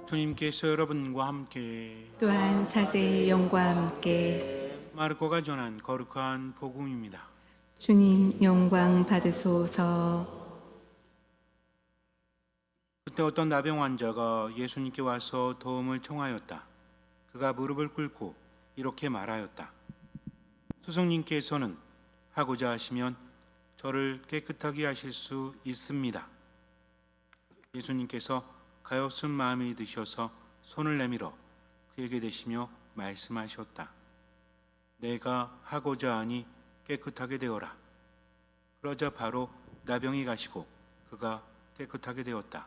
주님께서 여러분과 함께 또한 사제의 영과 함께 마르코가 전한 거룩한 복음입니다. 주님 영광 받으소서. 그때 어떤 나병 환자가 예수님께 와서 도움을 청하였다. 그가 무릎을 꿇고 이렇게 말하였다. 스승님께서는 하고자 하시면 저를 깨끗하게 하실 수 있습니다. 예수님께서 가엾은 마음이 드셔서 손을 내밀어 그에게 대시며 말씀하셨다. 내가 하고자 하니 깨끗하게 되어라. 그러자 바로 나병이 가시고 그가 깨끗하게 되었다.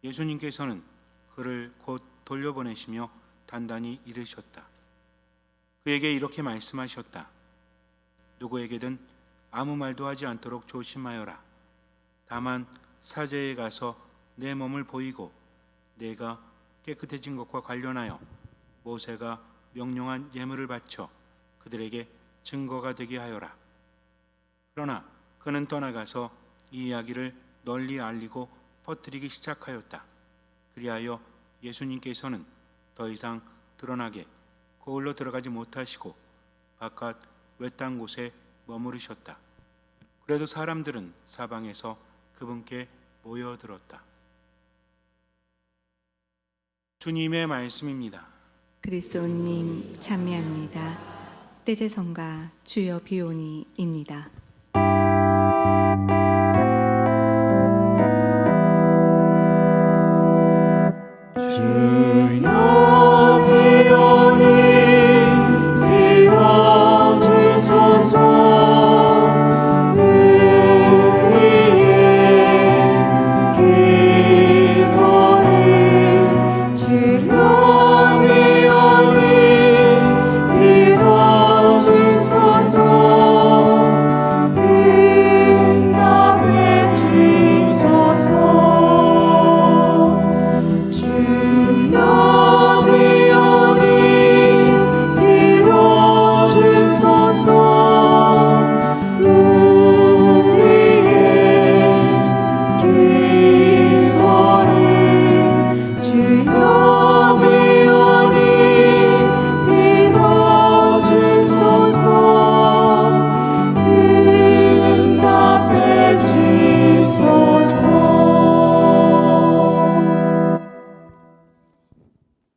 예수님께서는 그를 곧 돌려보내시며 단단히 이르셨다. 그에게 이렇게 말씀하셨다. 누구에게든 아무 말도 하지 않도록 조심하여라. 다만 사제에 가서 내 몸을 보이고 내가 깨끗해진 것과 관련하여 모세가 명령한 예물을 바쳐 그들에게 증거가 되게 하여라. 그러나 그는 떠나가서 이 이야기를 널리 알리고 퍼뜨리기 시작하였다. 그리하여 예수님께서는 더 이상 드러나게 거울로 들어가지 못하시고 바깥 외딴 곳에 머무르셨다. 그래도 사람들은 사방에서 그분께 모여들었다. 주님의 말씀입니다. 그리스도님 찬미합니다. 떼제성가 주여 비오니입니다. 주여 비오니 들어주소서.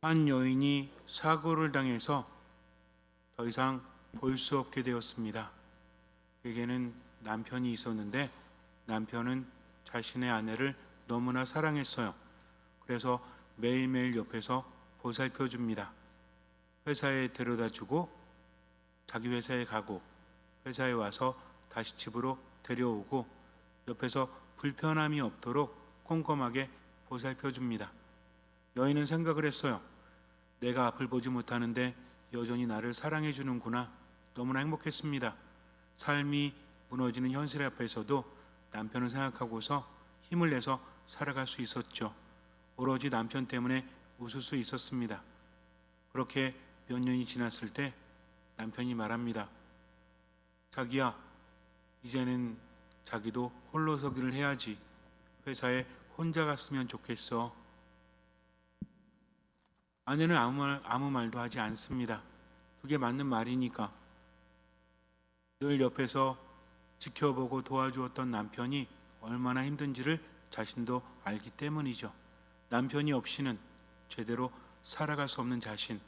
한 여인이 사고를 당해서 더 이상 볼 수 없게 되었습니다. 그에게는 남편이 있었는데 남편은 자신의 아내를 너무나 사랑했어요. 그래서 매일매일 옆에서 보살펴 줍니다. 회사에 데려다 주고 자기 회사에 가고 회사에 와서 다시 집으로 데려오고 옆에서 불편함이 없도록 꼼꼼하게 보살펴 줍니다. 여인은 생각을 했어요. 내가 앞을 보지 못하는데 여전히 나를 사랑해 주는구나. 너무나 행복했습니다. 삶이 무너지는 현실 앞에서도 남편을 생각하고서 힘을 내서 살아갈 수 있었죠. 오로지 남편 때문에 웃을 수 있었습니다. 그렇게 몇 년이 지났을 때 남편이 말합니다. 자기야, 이제는 자기도 홀로서기를 해야지. 회사에 혼자 갔으면 좋겠어. 아내는 아무 말도 하지 않습니다. 그게 맞는 말이니까. 늘 옆에서 지켜보고 도와주었던 남편이 얼마나 힘든지를 자신도 알기 때문이죠. 남편이 없이는 제대로 살아갈 수 없는 자신,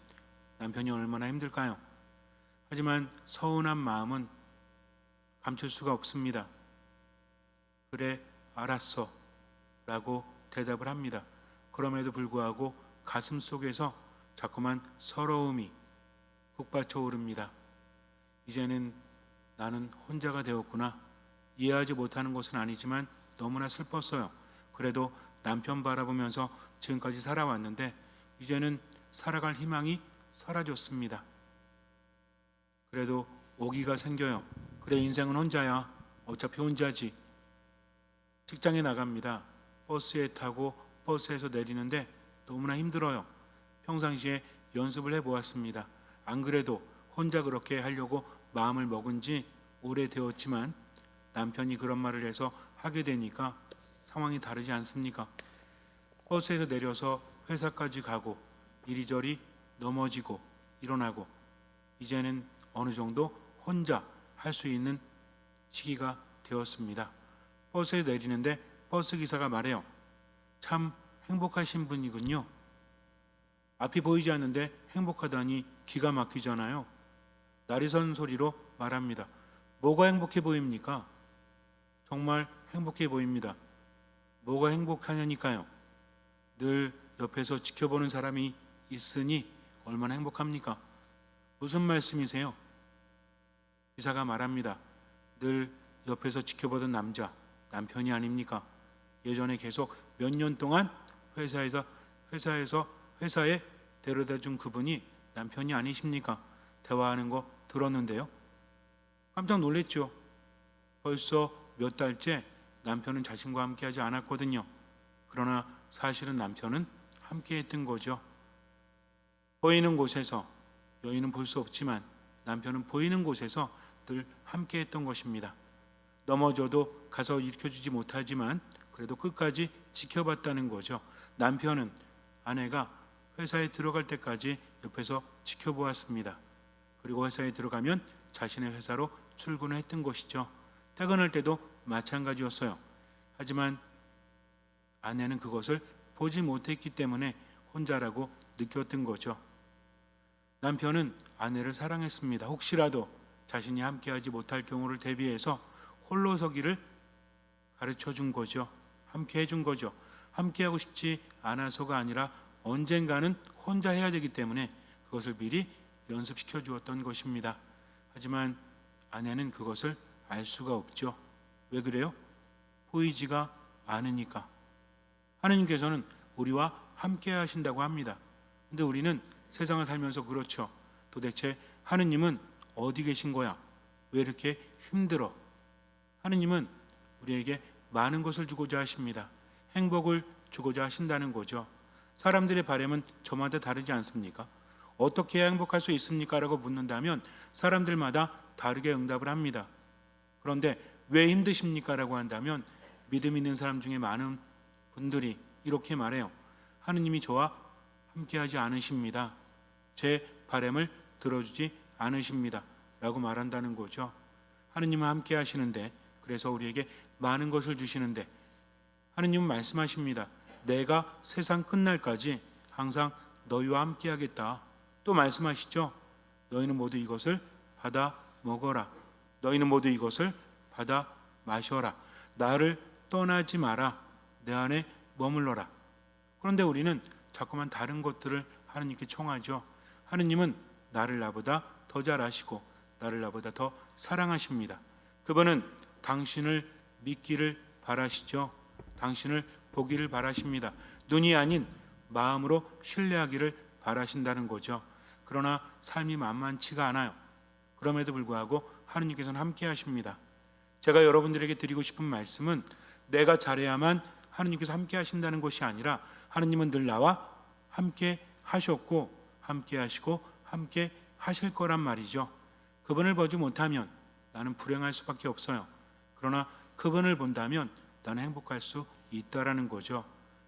남편이 얼마나 힘들까요? 하지만 서운한 마음은 감출 수가 없습니다. 그래, 알았어 라고 대답을 합니다. 그럼에도 불구하고 가슴 속에서 자꾸만 서러움이 북받쳐 오릅니다. 이제는 나는 혼자가 되었구나. 이해하지 못하는 것은 아니지만 너무나 슬펐어요. 그래도 남편 바라보면서 지금까지 살아왔는데 이제는 살아갈 희망이 사라졌습니다. 그래도 오기가 생겨요. 그래, 인생은 혼자야. 어차피 혼자지. 직장에 나갑니다. 버스에 타고 버스에서 내리는데 너무나 힘들어요. 평상시에 연습을 해보았습니다. 안 그래도 혼자 그렇게 하려고 마음을 먹은 지 오래되었지만 남편이 그런 말을 해서 하게 되니까 상황이 다르지 않습니까? 버스에서 내려서 회사까지 가고 이리저리 넘어지고 일어나고 이제는 어느 정도 혼자 할 수 있는 시기가 되었습니다. 버스에 내리는데 버스 기사가 말해요. 참 행복하신 분이군요. 앞이 보이지 않는데 행복하다니 기가 막히잖아요. 나리선 소리로 말합니다. 뭐가 행복해 보입니까? 정말 행복해 보입니다. 뭐가 행복하냐니까요. 늘 옆에서 지켜보는 사람이 있으니 얼마나 행복합니까? 무슨 말씀이세요? 기사가 말합니다. 늘 옆에서 지켜보던 남자, 남편이 아닙니까? 예전에 계속 몇 년 동안 회사에 데려다 준 그분이 남편이 아니십니까? 대화하는 거 들었는데요. 깜짝 놀랐죠. 벌써 몇 달째 남편은 자신과 함께하지 않았거든요. 그러나 사실은 남편은 함께했던 거죠. 보이는 곳에서, 여인은 볼 수 없지만 남편은 보이는 곳에서 늘 함께했던 것입니다. 넘어져도 가서 일으켜주지 못하지만 그래도 끝까지 지켜봤다는 거죠. 남편은 아내가 회사에 들어갈 때까지 옆에서 지켜보았습니다. 그리고 회사에 들어가면 자신의 회사로 출근을 했던 것이죠. 퇴근할 때도 마찬가지였어요. 하지만 아내는 그것을 보지 못했기 때문에 혼자라고 느꼈던 거죠. 남편은 아내를 사랑했습니다. 혹시라도 자신이 함께하지 못할 경우를 대비해서 홀로 서기를 가르쳐 준 거죠. 함께 해준 거죠. 함께하고 싶지 않아서가 아니라 언젠가는 혼자 해야 되기 때문에 그것을 미리 연습시켜 주었던 것입니다. 하지만 아내는 그것을 알 수가 없죠. 왜 그래요? 보이지가 않으니까. 하느님께서는 우리와 함께 하신다고 합니다. 근데 우리는 세상을 살면서 그렇죠. 도대체 하느님은 어디 계신 거야? 왜 이렇게 힘들어? 하느님은 우리에게 많은 것을 주고자 하십니다. 행복을 주고자 하신다는 거죠. 사람들의 바람은 저마다 다르지 않습니까? 어떻게 해야 행복할 수 있습니까? 라고 묻는다면 사람들마다 다르게 응답을 합니다. 그런데 왜 힘드십니까? 라고 한다면 믿음 있는 사람 중에 많은 분들이 이렇게 말해요. 하느님이 저와 함께하지 않으십니다. 제 바람을 들어주지 않으십니다. 라고 말한다는 거죠. 하느님은 함께 하시는데, 그래서 우리에게 많은 것을 주시는데, 하느님은 말씀하십니다. 내가 세상 끝날까지 항상 너희와 함께 하겠다. 또 말씀하시죠. 너희는 모두 이것을 받아 먹어라. 너희는 모두 이것을 받아 마셔라. 나를 떠나지 마라. 내 안에 머물러라. 그런데 우리는 자꾸만 다른 것들을 하느님께 청하죠. 하느님은 나를 나보다 더 잘 아시고 나를 나보다 더 사랑하십니다. 그분은 당신을 믿기를 바라시죠. 당신을 보기를 바라십니다. 눈이 아닌 마음으로 신뢰하기를 바라신다는 거죠. 그러나 삶이 만만치가 않아요. 그럼에도 불구하고 하느님께서는 함께 하십니다. 제가 여러분들에게 드리고 싶은 말씀은 내가 잘해야만 하느님께서 함께 하신다는 것이 아니라 하느님은 늘 나와 함께 하셨고 함께 하시고 함께 하실 거란 말이죠. 그분을 보지 못하면 나는 불행할 수밖에 없어요. 그러나 그분을 본다면 나는 행복할 수 있다라는 거죠.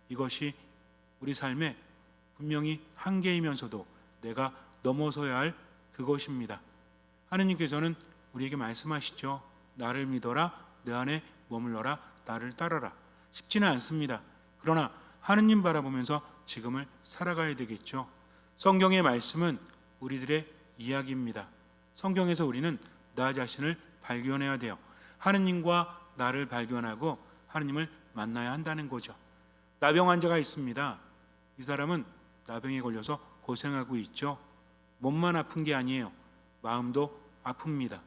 이것이 우리 삶의 분명히 한계이면서도 내가 넘어서야 할 그것입니다. 하느님께서는 우리에게 말씀하시죠. 나를 믿어라, 내 안에 머물러라, 나를 따라라. 쉽지는 않습니다. 그러나 하느님 바라보면서 지금을 살아가야 되겠죠. 성경의 말씀은 우리들의 이야기입니다. 성경에서 우리는 나 자신을 발견해야 돼요. 하느님과 나를 발견하고 하느님을 만나야 한다는 거죠. 나병 환자가 있습니다. 이 사람은 나병에 걸려서 고생하고 있죠. 몸만 아픈 게 아니에요. 마음도 아픕니다.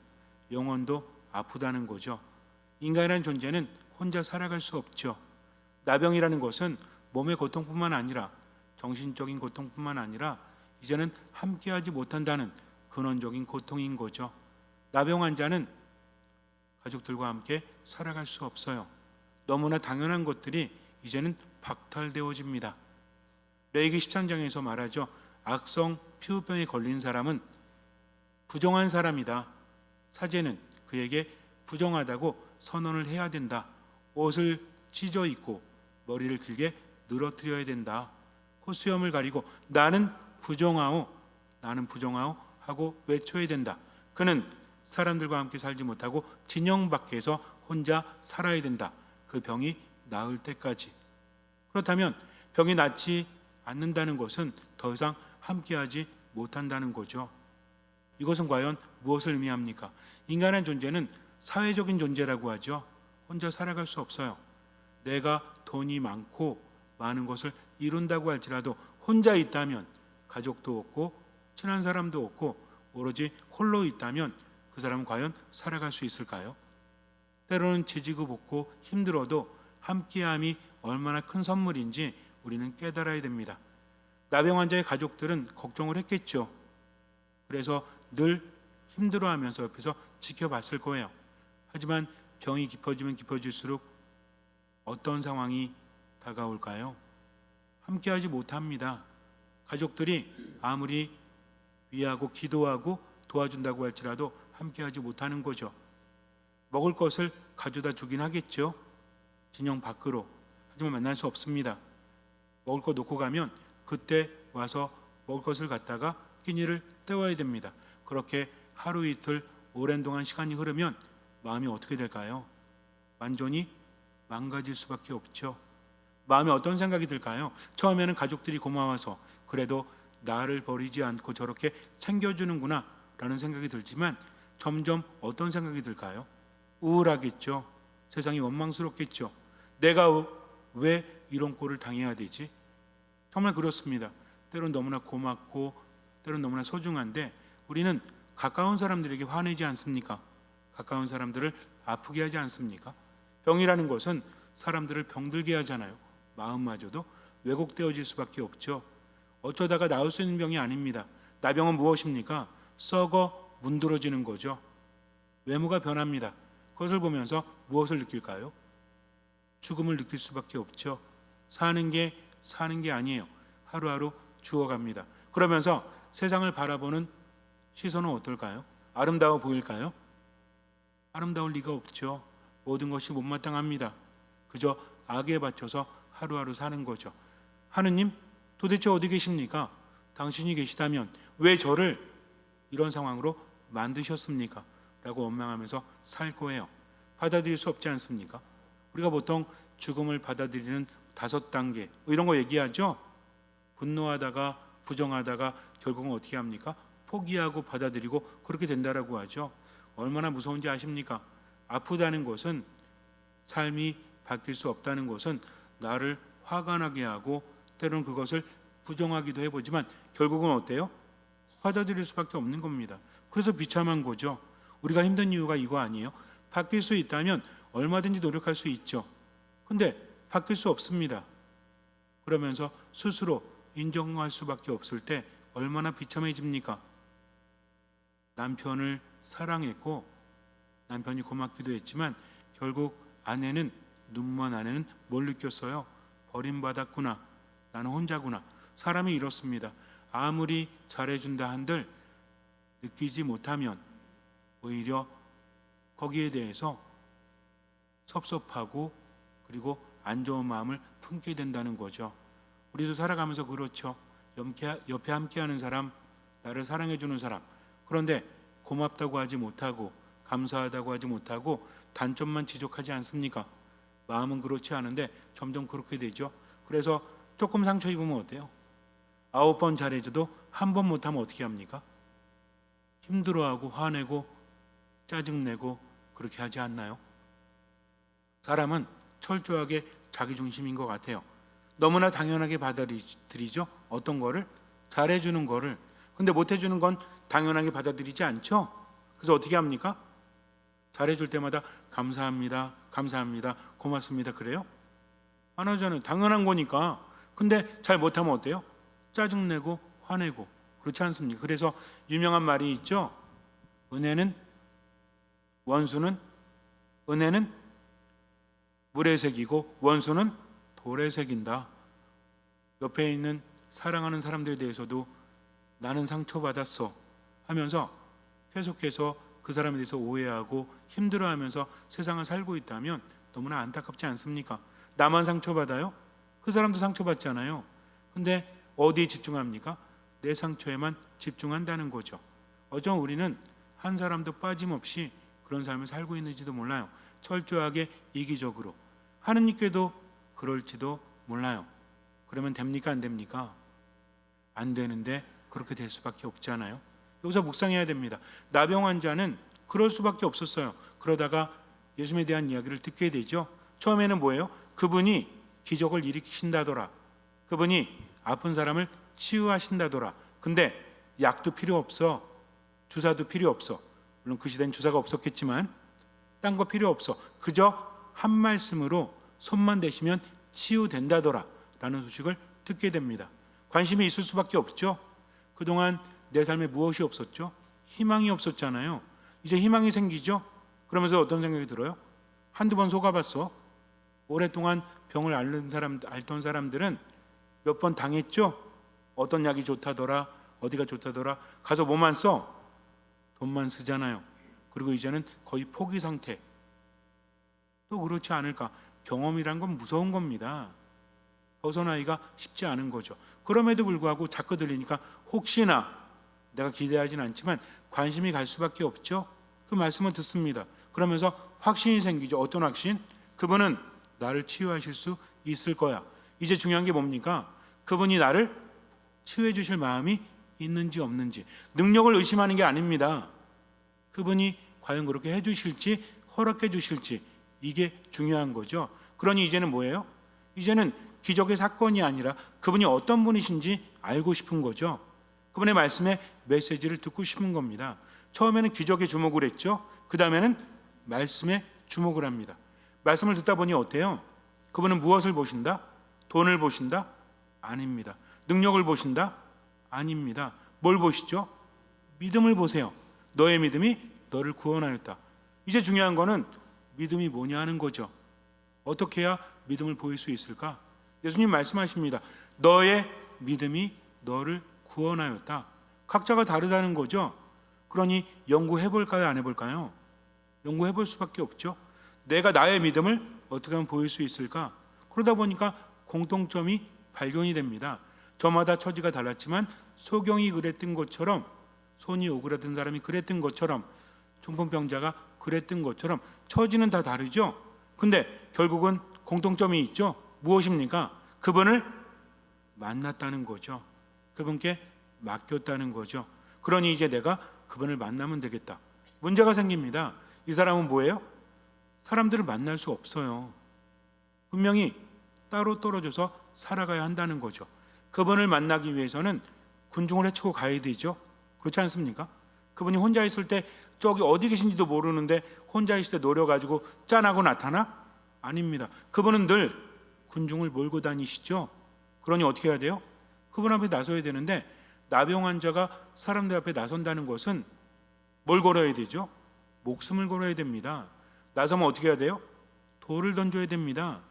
영혼도 아프다는 거죠. 인간이라는 존재는 혼자 살아갈 수 없죠. 나병이라는 것은 몸의 고통뿐만 아니라 정신적인 고통뿐만 아니라 이제는 함께하지 못한다는 근원적인 고통인 거죠. 나병 환자는 가족들과 함께 살아갈 수 없어요. 너무나 당연한 것들이 이제는 박탈되어집니다. 레위기 13장에서 말하죠. 악성 피부병에 걸린 사람은 부정한 사람이다. 사제는 그에게 부정하다고 선언을 해야 된다. 옷을 찢어 입고 머리를 길게 늘어뜨려야 된다. 콧수염을 가리고 나는 부정하오 하고 외쳐야 된다. 그는 사람들과 함께 살지 못하고 진영 밖에서 혼자 살아야 된다. 그 병이 나을 때까지. 그렇다면 병이 낫지 않는다는 것은 더 이상 함께하지 못한다는 거죠. 이것은 과연 무엇을 의미합니까? 인간의 존재는 사회적인 존재라고 하죠. 혼자 살아갈 수 없어요. 내가 돈이 많고 많은 것을 이룬다고 할지라도 혼자 있다면 가족도 없고 친한 사람도 없고 오로지 홀로 있다면 그 사람은 과연 살아갈 수 있을까요? 때로는 지지고 볶고 힘들어도 함께함이 얼마나 큰 선물인지 우리는 깨달아야 됩니다. 나병 환자의 가족들은 걱정을 했겠죠. 그래서 늘 힘들어하면서 옆에서 지켜봤을 거예요. 하지만 병이 깊어지면 깊어질수록 어떤 상황이 다가올까요? 함께하지 못합니다. 가족들이 아무리 위하고 기도하고 도와준다고 할지라도 함께하지 못하는 거죠. 먹을 것을 가져다 주긴 하겠죠. 진영 밖으로. 하지만 만날 수 없습니다. 먹을 거 놓고 가면 그때 와서 먹을 것을 갖다가 끼니를 때워야 됩니다. 그렇게 하루 이틀 오랜 동안 시간이 흐르면 마음이 어떻게 될까요? 완전히 망가질 수밖에 없죠. 마음에 어떤 생각이 들까요? 처음에는 가족들이 고마워서 그래도 나를 버리지 않고 저렇게 챙겨주는구나 라는 생각이 들지만 점점 어떤 생각이 들까요? 우울하겠죠. 세상이 원망스럽겠죠. 내가 왜 이런 꼴을 당해야 되지? 정말 그렇습니다. 때론 너무나 고맙고 때론 너무나 소중한데 우리는 가까운 사람들에게 화내지 않습니까? 가까운 사람들을 아프게 하지 않습니까? 병이라는 것은 사람들을 병들게 하잖아요. 마음마저도 왜곡되어질 수밖에 없죠. 어쩌다가 나을 수 있는 병이 아닙니다. 나병은 무엇입니까? 썩어 문드러지는 거죠. 외모가 변합니다. 그것을 보면서 무엇을 느낄까요? 죽음을 느낄 수밖에 없죠. 사는 게 아니에요. 하루하루 죽어갑니다. 그러면서 세상을 바라보는 시선은 어떨까요? 아름다워 보일까요? 아름다울 리가 없죠. 모든 것이 못마땅합니다. 그저 악에 바쳐서 하루하루 사는 거죠. 하느님, 도대체 어디 계십니까? 당신이 계시다면 왜 저를 이런 상황으로 만드셨습니까? 라고 원망하면서 살 거예요. 받아들일 수 없지 않습니까? 우리가 보통 죽음을 받아들이는 5단계 이런 거 얘기하죠. 분노하다가 부정하다가 결국은 어떻게 합니까? 포기하고 받아들이고 그렇게 된다라고 하죠. 얼마나 무서운지 아십니까? 아프다는 것은, 삶이 바뀔 수 없다는 것은 나를 화가 나게 하고 때로는 그것을 부정하기도 해보지만 결국은 어때요? 받아들일 수밖에 없는 겁니다. 그래서 비참한 거죠. 우리가 힘든 이유가 이거 아니에요? 바뀔 수 있다면 얼마든지 노력할 수 있죠. 근데 바뀔 수 없습니다. 그러면서 스스로 인정할 수밖에 없을 때 얼마나 비참해집니까? 남편을 사랑했고 남편이 고맙기도 했지만 결국 눈먼 아내는 뭘 느꼈어요? 버림받았구나. 나는 혼자구나. 사람이 이렇습니다. 아무리 잘해준다 한들 느끼지 못하면 오히려 거기에 대해서 섭섭하고 그리고 안 좋은 마음을 품게 된다는 거죠. 우리도 살아가면서 그렇죠. 옆에 함께하는 사람, 나를 사랑해주는 사람. 그런데 고맙다고 하지 못하고 감사하다고 하지 못하고 단점만 지적하지 않습니까? 마음은 그렇지 않은데 점점 그렇게 되죠. 그래서 조금 상처 입으면 어때요? 9번 잘해줘도 1번 못하면 어떻게 합니까? 힘들어하고 화내고 짜증내고 그렇게 하지 않나요? 사람은 철저하게 자기중심인 것 같아요. 너무나 당연하게 받아들이죠. 어떤 거를? 잘해주는 거를. 근데 못해주는 건 당연하게 받아들이지 않죠. 그래서 어떻게 합니까? 잘해줄 때마다 감사합니다, 감사합니다, 고맙습니다 그래요? 안 하잖아요. 당연한 거니까. 근데 잘 못하면 어때요? 짜증내고 화내고. 그렇지 않습니까? 그래서 유명한 말이 있죠. 은혜는 물에 새기고 원수는 돌에 새긴다. 옆에 있는 사랑하는 사람들에 대해서도 나는 상처받았어 하면서 계속해서 그 사람에 대해서 오해하고 힘들어하면서 세상을 살고 있다면 너무나 안타깝지 않습니까? 나만 상처받아요? 그 사람도 상처받잖아요. 근데 어디에 집중합니까? 내 상처에만 집중한다는 거죠. 어쩌면 우리는 한 사람도 빠짐없이 그런 삶을 살고 있는지도 몰라요. 철저하게 이기적으로. 하느님께도 그럴지도 몰라요. 그러면 됩니까? 안 됩니까? 안 되는데 그렇게 될 수밖에 없잖아요. 여기서 묵상해야 됩니다. 나병 환자는 그럴 수밖에 없었어요. 그러다가 예수님에 대한 이야기를 듣게 되죠. 처음에는 뭐예요? 그분이 기적을 일으키신다더라. 그분이 아픈 사람을 치유하신다더라. 근데 약도 필요 없어. 주사도 필요 없어. 물론 그 시대는 주사가 없었겠지만 딴 거 필요 없어. 그저 한 말씀으로 손만 대시면 치유된다더라 라는 소식을 듣게 됩니다. 관심이 있을 수밖에 없죠. 그동안 내 삶에 무엇이 없었죠? 희망이 없었잖아요. 이제 희망이 생기죠. 그러면서 어떤 생각이 들어요? 한두 번 속아봤어. 오랫동안 병을 앓던 사람들은 몇 번 당했죠. 어떤 약이 좋다더라, 어디가 좋다더라. 가서 뭐만 써? 돈만 쓰잖아요. 그리고 이제는 거의 포기 상태. 또 그렇지 않을까? 경험이란 건 무서운 겁니다. 벗어나기가 쉽지 않은 거죠. 그럼에도 불구하고 자꾸 들리니까 혹시나, 내가 기대하진 않지만 관심이 갈 수밖에 없죠. 그 말씀을 듣습니다. 그러면서 확신이 생기죠. 어떤 확신? 그분은 나를 치유하실 수 있을 거야. 이제 중요한 게 뭡니까? 그분이 나를 치유해 주실 마음이 있는지 없는지. 능력을 의심하는 게 아닙니다. 그분이 과연 그렇게 해 주실지, 허락해 주실지, 이게 중요한 거죠. 그러니 이제는 뭐예요? 이제는 기적의 사건이 아니라 그분이 어떤 분이신지 알고 싶은 거죠. 그분의 말씀에 메시지를 듣고 싶은 겁니다. 처음에는 기적에 주목을 했죠. 그 다음에는 말씀에 주목을 합니다. 말씀을 듣다 보니 어때요? 그분은 무엇을 보신다? 돈을 보신다? 아닙니다. 능력을 보신다? 아닙니다. 뭘 보시죠? 믿음을 보세요. 너의 믿음이 너를 구원하였다. 이제 중요한 거는 믿음이 뭐냐 하는 거죠. 어떻게 해야 믿음을 보일 수 있을까? 예수님 말씀하십니다. 너의 믿음이 너를 구원하였다. 각자가 다르다는 거죠. 그러니 연구해 볼까요? 안 해볼까요? 연구해 볼 수밖에 없죠. 내가 나의 믿음을 어떻게 하면 보일 수 있을까? 그러다 보니까 공통점이 발견이 됩니다. 저마다 처지가 달랐지만 소경이 그랬던 것처럼, 손이 오그라든 사람이 그랬던 것처럼, 중풍병자가 그랬던 것처럼 처지는 다 다르죠. 근데 결국은 공통점이 있죠. 무엇입니까? 그분을 만났다는 거죠. 그분께 맡겼다는 거죠. 그러니 이제 내가 그분을 만나면 되겠다. 문제가 생깁니다. 이 사람은 뭐예요? 사람들을 만날 수 없어요. 분명히 따로 떨어져서 살아가야 한다는 거죠. 그분을 만나기 위해서는 군중을 헤치고 가야 되죠. 그렇지 않습니까? 그분이 혼자 있을 때 저기 어디 계신지도 모르는데 혼자 있을 때 노려가지고 짠하고 나타나? 아닙니다. 그분은 늘 군중을 몰고 다니시죠. 그러니 어떻게 해야 돼요? 그분 앞에 나서야 되는데, 나병 환자가 사람들 앞에 나선다는 것은 뭘 걸어야 되죠? 목숨을 걸어야 됩니다. 나서면 어떻게 해야 돼요? 돌을 던져야 됩니다.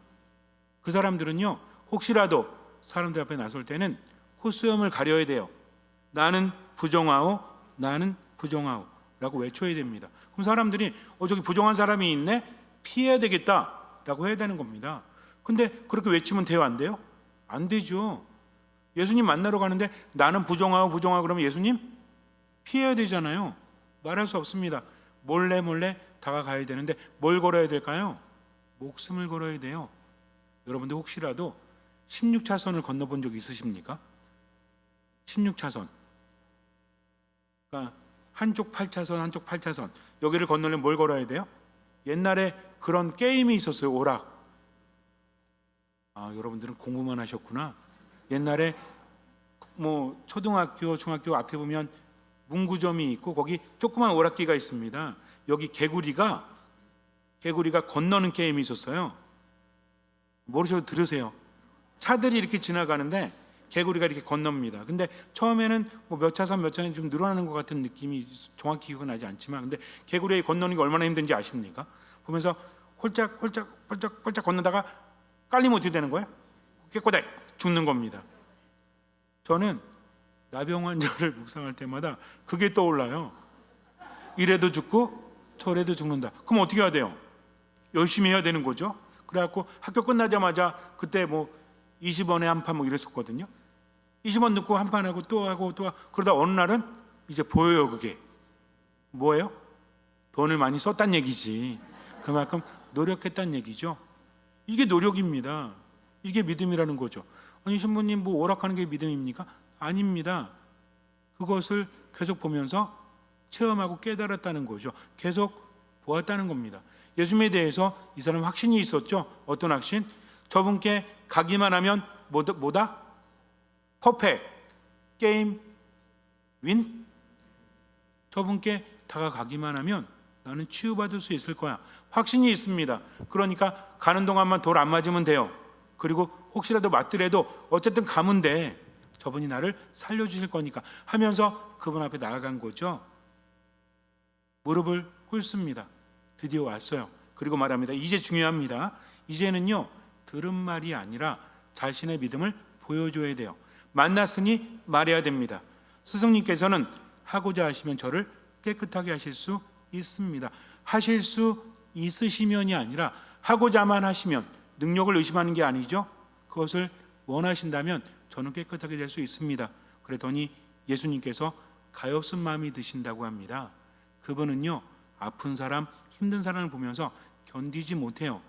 그 사람들은요, 혹시라도 사람들 앞에 나설 때는 콧수염을 가려야 돼요. 나는 부정하오, 나는 부정하오 라고 외쳐야 됩니다. 그럼 사람들이 저기 부정한 사람이 있네? 피해야 되겠다 라고 해야 되는 겁니다. 근데 그렇게 외치면 돼요, 안 돼요? 안 되죠. 예수님 만나러 가는데 나는 부정하오 부정하오 그러면 예수님 피해야 되잖아요. 말할 수 없습니다. 몰래 다가가야 되는데 뭘 걸어야 될까요? 목숨을 걸어야 돼요. 여러분들 혹시라도 16차선을 건너본 적 있으십니까? 16차선. 그러니까 한쪽 8차선, 한쪽 8차선. 여기를 건너려면 뭘 걸어야 돼요? 옛날에 그런 게임이 있었어요. 오락. 여러분들은 공부만 하셨구나. 옛날에 뭐 초등학교, 중학교 앞에 보면 문구점이 있고 거기 조그만 오락기가 있습니다. 여기 개구리가 건너는 게임이 있었어요. 모르셔도 들으세요. 차들이 이렇게 지나가는데 개구리가 이렇게 건넙니다. 근데 처음에는 뭐 몇 차선 몇 차선이 좀 늘어나는 것 같은 느낌이 정확히 기억은 나지 않지만, 근데 개구리가 건너는 게 얼마나 힘든지 아십니까? 보면서 홀짝 건너다가 깔리면 어떻게 되는 거예요? 깨꼬닥 죽는 겁니다. 저는 나병 환자를 묵상할 때마다 그게 떠올라요. 이래도 죽고 저래도 죽는다. 그럼 어떻게 해야 돼요? 열심히 해야 되는 거죠. 그래갖고 학교 끝나자마자 그때 뭐 20원에 한 판 뭐 이랬었거든요. 20원 넣고 한 판 하고 또 하고 또 하고 그러다 어느 날은 이제 보여요. 그게 뭐예요? 돈을 많이 썼단 얘기지. 그만큼 노력했단 얘기죠. 이게 노력입니다. 이게 믿음이라는 거죠. 아니 신부님 뭐 오락하는 게 믿음입니까? 아닙니다. 그것을 계속 보면서 체험하고 깨달았다는 거죠. 계속 보았다는 겁니다. 예수님에 대해서 이 사람 확신이 있었죠. 어떤 확신? 저분께 가기만 하면 뭐다? 퍼펙트 게임 윈? 저분께 다가가기만 하면 나는 치유받을 수 있을 거야. 확신이 있습니다. 그러니까 가는 동안만 돌 안 맞으면 돼요. 그리고 혹시라도 맞더라도 어쨌든 가면 돼. 저분이 나를 살려주실 거니까 하면서 그분 앞에 나아간 거죠. 무릎을 꿇습니다. 드디어 왔어요. 그리고 말합니다. 이제 중요합니다. 이제는요 들은 말이 아니라 자신의 믿음을 보여줘야 돼요. 만났으니 말해야 됩니다. 스승님께서는 하고자 하시면 저를 깨끗하게 하실 수 있습니다. 하실 수 있으시면이 아니라 하고자만 하시면, 능력을 의심하는 게 아니죠. 그것을 원하신다면 저는 깨끗하게 될 수 있습니다. 그랬더니 예수님께서 가엾은 마음이 드신다고 합니다. 그분은요 아픈 사람, 힘든 사람을 보면서 견디지 못해요.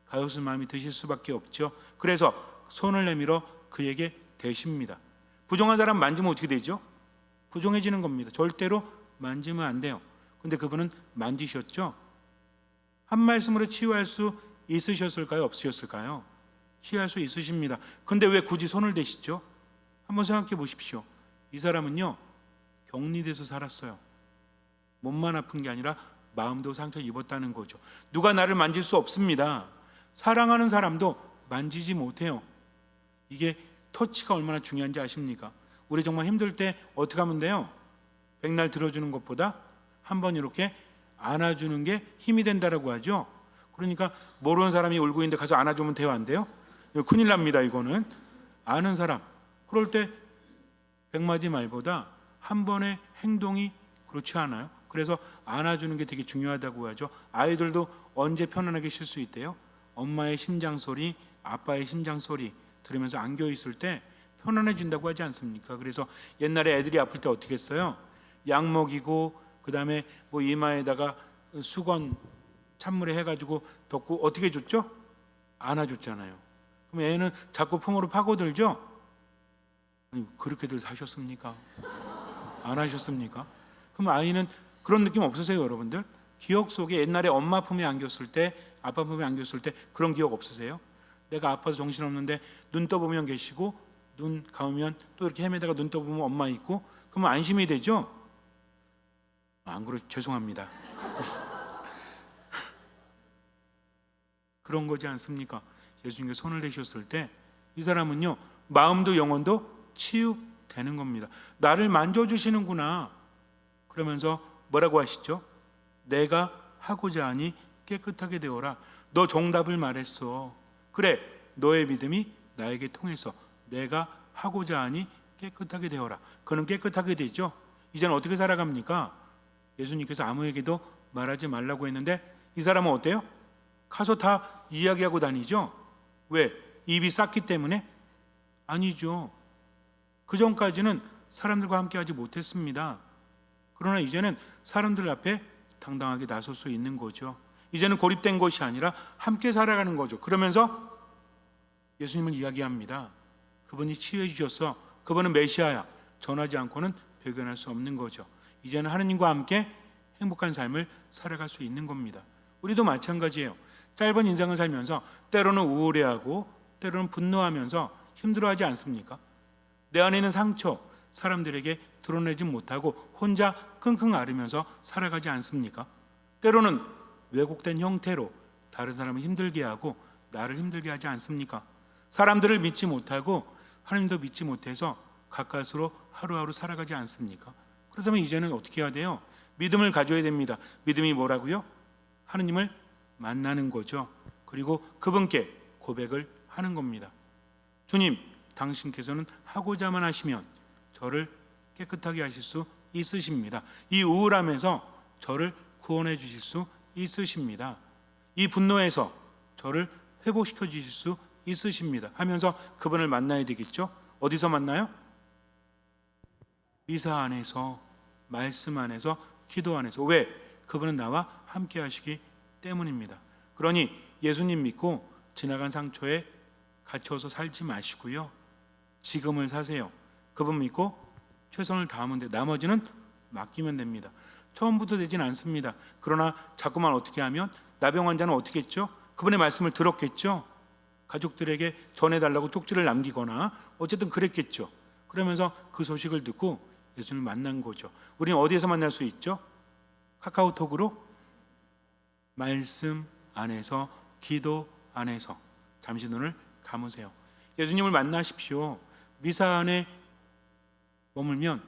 가엾은 마음이 드실 수밖에 없죠. 그래서 손을 내밀어 그에게 대십니다. 부정한 사람 만지면 어떻게 되죠? 부정해지는 겁니다. 절대로 만지면 안 돼요. 근데 그분은 만지셨죠? 한 말씀으로 치유할 수 있으셨을까요? 없으셨을까요? 치유할 수 있으십니다. 근데 왜 굳이 손을 대시죠? 한번 생각해 보십시오. 이 사람은요 격리돼서 살았어요. 몸만 아픈 게 아니라 마음도 상처 입었다는 거죠. 누가 나를 만질 수 없습니다. 사랑하는 사람도 만지지 못해요. 이게 터치가 얼마나 중요한지 아십니까? 우리 정말 힘들 때 어떻게 하면 돼요? 백날 들어주는 것보다 한번 이렇게 안아주는 게 힘이 된다라고 하죠. 그러니까 모르는 사람이 울고 있는데 가서 안아주면 돼요, 안 돼요? 이거 큰일 납니다. 이거는 아는 사람, 그럴 때 100마디 말보다 한 번의 행동이 그렇지 않아요? 그래서 안아주는 게 되게 중요하다고 하죠. 아이들도 언제 편안하게 쉴 수 있대요? 엄마의 심장 소리, 아빠의 심장 소리 들으면서 안겨 있을 때 편안해진다고 하지 않습니까? 그래서 옛날에 애들이 아플 때 어떻게 했어요? 약 먹이고 그 다음에 뭐 이마에다가 수건 찬물에 해가지고 덮고 어떻게 줬죠? 안아줬잖아요. 그럼 애는 자꾸 품으로 파고들죠? 아니, 그렇게들 사셨습니까? 안 하셨습니까? 그럼 아이는 그런 느낌 없으세요, 여러분들? 기억 속에 옛날에 엄마 품에 안겼을 때, 아빠 품에 안겼을 때 그런 기억 없으세요? 내가 아파서 정신없는데 눈 떠보면 계시고 눈 감으면 또 이렇게 헤매다가 눈 떠보면 엄마 있고 그러면 안심이 되죠? 안 그러 죄송합니다. 그런 거지 않습니까? 예수님께 손을 대셨을 때 이 사람은요 마음도 영혼도 치유되는 겁니다. 나를 만져주시는구나 그러면서 뭐라고 하시죠? 내가 하고자 하니 깨끗하게 되어라. 너 정답을 말했어. 그래, 너의 믿음이 나에게 통해서 내가 하고자 하니 깨끗하게 되어라. 그는 깨끗하게 되죠. 이제는 어떻게 살아갑니까? 예수님께서 아무에게도 말하지 말라고 했는데 이 사람은 어때요? 가서 다 이야기하고 다니죠. 왜? 입이 쌌기 때문에? 아니죠. 그 전까지는 사람들과 함께 하지 못했습니다. 그러나 이제는 사람들 앞에 당당하게 나설 수 있는 거죠. 이제는 고립된 것이 아니라 함께 살아가는 거죠. 그러면서 예수님을 이야기합니다. 그분이 치유해 주셔서 그분은 메시아야. 전하지 않고는 발견할 수 없는 거죠. 이제는 하느님과 함께 행복한 삶을 살아갈 수 있는 겁니다. 우리도 마찬가지예요. 짧은 인생을 살면서 때로는 우울해하고 때로는 분노하면서 힘들어하지 않습니까? 내 안에 있는 상처 사람들에게 드러내지 못하고 혼자 끙끙 앓으면서 살아가지 않습니까? 때로는 왜곡된 형태로 다른 사람을 힘들게 하고 나를 힘들게 하지 않습니까? 사람들을 믿지 못하고 하나님도 믿지 못해서 가까스로 하루하루 살아가지 않습니까? 그렇다면 이제는 어떻게 해야 돼요? 믿음을 가져야 됩니다. 믿음이 뭐라고요? 하느님을 만나는 거죠. 그리고 그분께 고백을 하는 겁니다. 주님, 당신께서는 하고자만 하시면 저를 깨끗하게 하실 수 있으십니다. 이 우울함에서 저를 구원해 주실 수 있으십니다. 이 분노에서 저를 회복시켜 주실 수 있으십니다. 하면서 그분을 만나야 되겠죠. 어디서 만나요? 미사 안에서, 말씀 안에서, 기도 안에서. 왜? 그분은 나와 함께 하시기 때문입니다. 그러니 예수님 믿고 지나간 상처에 갇혀서 살지 마시고요, 지금을 사세요. 그분 믿고 최선을 다하면 돼. 나머지는 맡기면 됩니다. 처음부터 되진 않습니다. 그러나 자꾸만 어떻게 하면, 나병 환자는 어떻게 했죠? 그분의 말씀을 들었겠죠. 가족들에게 전해달라고 쪽지를 남기거나 어쨌든 그랬겠죠. 그러면서 그 소식을 듣고 예수님을 만난 거죠. 우리는 어디에서 만날 수 있죠? 카카오톡으로, 말씀 안에서, 기도 안에서. 잠시 눈을 감으세요. 예수님을 만나십시오. 미사 안에 머물면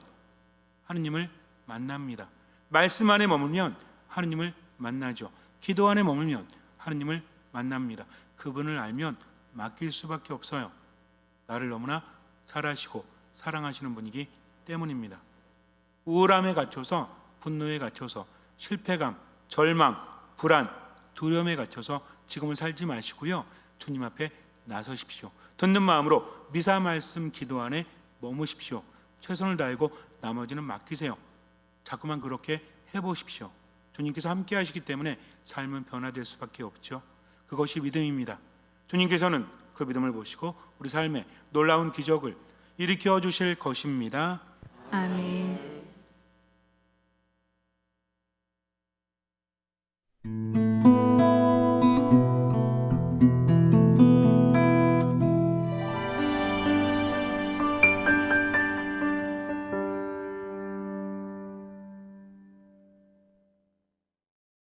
하느님을 만납니다. 말씀 안에 머물면 하느님을 만나죠. 기도 안에 머물면 하느님을 만납니다. 그분을 알면 맡길 수밖에 없어요. 나를 너무나 잘하시고 사랑하시는 분이기 때문입니다. 우울함에 갇혀서, 분노에 갇혀서, 실패감, 절망, 불안, 두려움에 갇혀서 지금을 살지 마시고요, 주님 앞에 나서십시오. 듣는 마음으로 미사 말씀 기도 안에 머무십시오. 최선을 다하고 나머지는 맡기세요. 자꾸만 그렇게 해보십시오. 주님께서 함께 하시기 때문에 삶은 변화될 수밖에 없죠. 그것이 믿음입니다. 주님께서는 그 믿음을 보시고 우리 삶에 놀라운 기적을 일으켜 주실 것입니다. 아멘.